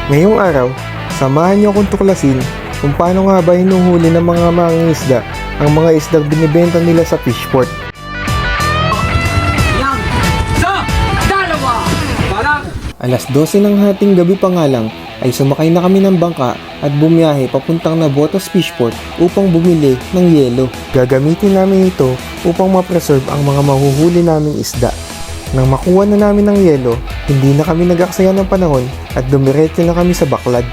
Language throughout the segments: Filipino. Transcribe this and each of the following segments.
Ngayong araw, samahan niyo akong tuklasin kung paano nga ba hinuhuli ng mga mangingisda ang mga isdang binibenta nila sa fishport. Yang sa dalawa, parang Alas 12 ng hating gabi pa nga lang ay sumakay na kami ng bangka at bumiyahe papuntang Navotas Fishport upang bumili ng yelo. Gagamitin namin ito upang ma-preserve ang mga mahuhuli naming isda. Nang makuha na namin ng yelo, hindi na kami nag-aksaya ng panahon at dumiretso na kami sa baklad.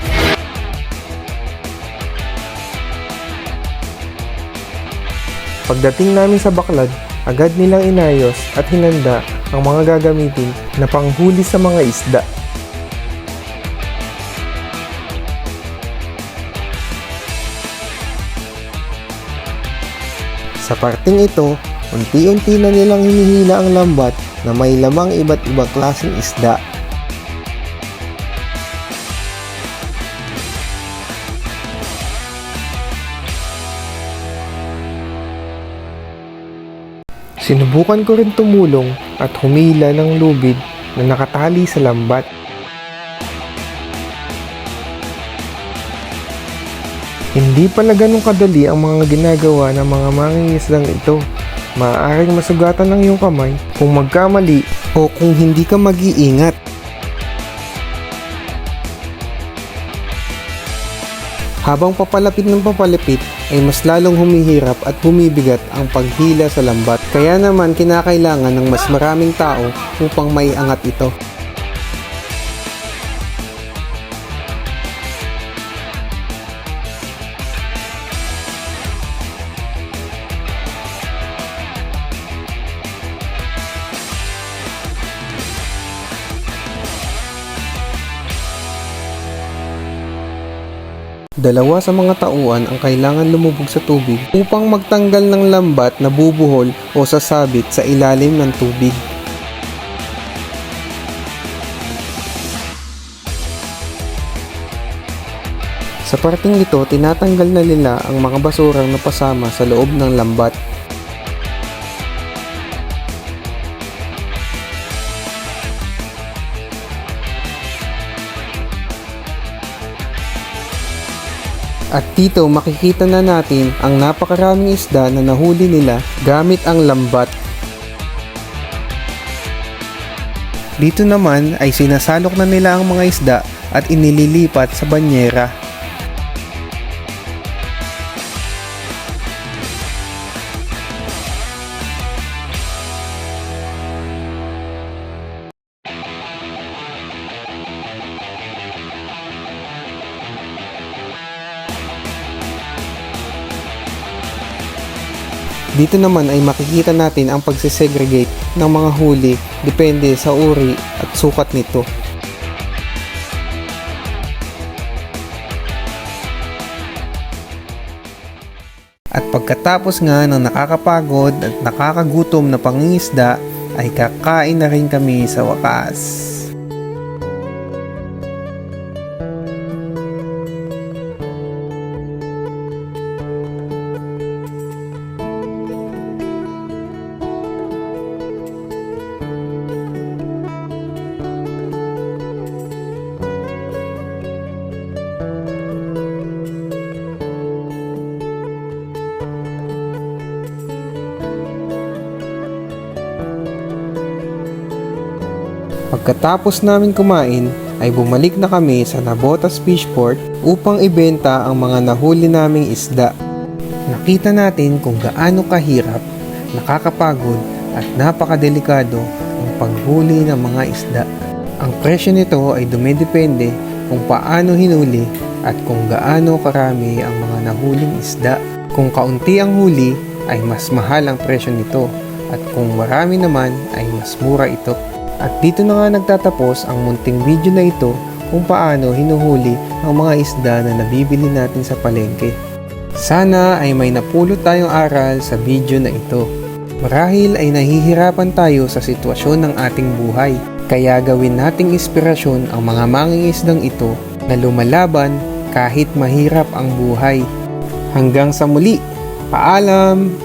Pagdating namin sa baklad, agad nilang inayos at hinanda ang mga gagamitin na panghuli sa mga isda. Sa parting ito, unti-unti na nilang hinihila ang lambat na may lamang iba't ibang klaseng isda. Sinubukan ko rin tumulong at humila ng lubid na nakatali sa lambat. Hindi pala ganun kadali ang mga ginagawa ng mga mangingisdang ito. Maaaring masugatan ng iyong kamay kung magkamali o kung hindi ka mag-iingat. Habang papalapit ng papalapit ay mas lalong humihirap at bumibigat ang paghila sa lambat. Kaya naman kinakailangan ng mas maraming tao upang maiangat ito. Dalawa sa mga tauan ang kailangan lumubog sa tubig upang magtanggal ng lambat na bubuhol o sasabit sa ilalim ng tubig. Sa parting ito, tinatanggal na nila ang mga basurang napasama sa loob ng lambat. At dito makikita na natin ang napakaraming isda na nahuli nila gamit ang lambat. Dito naman ay sinasalok na nila ang mga isda at inililipat sa banyera. Dito naman ay makikita natin ang pagsisegregate ng mga huli depende sa uri at sukat nito. At pagkatapos nga ng nakakapagod at nakakagutom na pangingisda ay kakain na rin kami sa wakas. Pagkatapos namin kumain, ay bumalik na kami sa Navotas Fishport upang ibenta ang mga nahuli naming isda. Nakita natin kung gaano kahirap, nakakapagod at napakadelikado ang paghuli ng mga isda. Ang presyo nito ay dumidepende kung paano hinuli at kung gaano karami ang mga nahuling isda. Kung kaunti ang huli ay mas mahal ang presyo nito at kung marami naman ay mas mura ito. At dito na nga nagtatapos ang munting video na ito kung paano hinuhuli ang mga isda na nabibili natin sa palengke. Sana ay may napulot tayong aral sa video na ito. Marahil ay nahihirapan tayo sa sitwasyon ng ating buhay. Kaya gawin nating inspirasyon ang mga mangingisdang ito na lumalaban kahit mahirap ang buhay. Hanggang sa muli, paalam!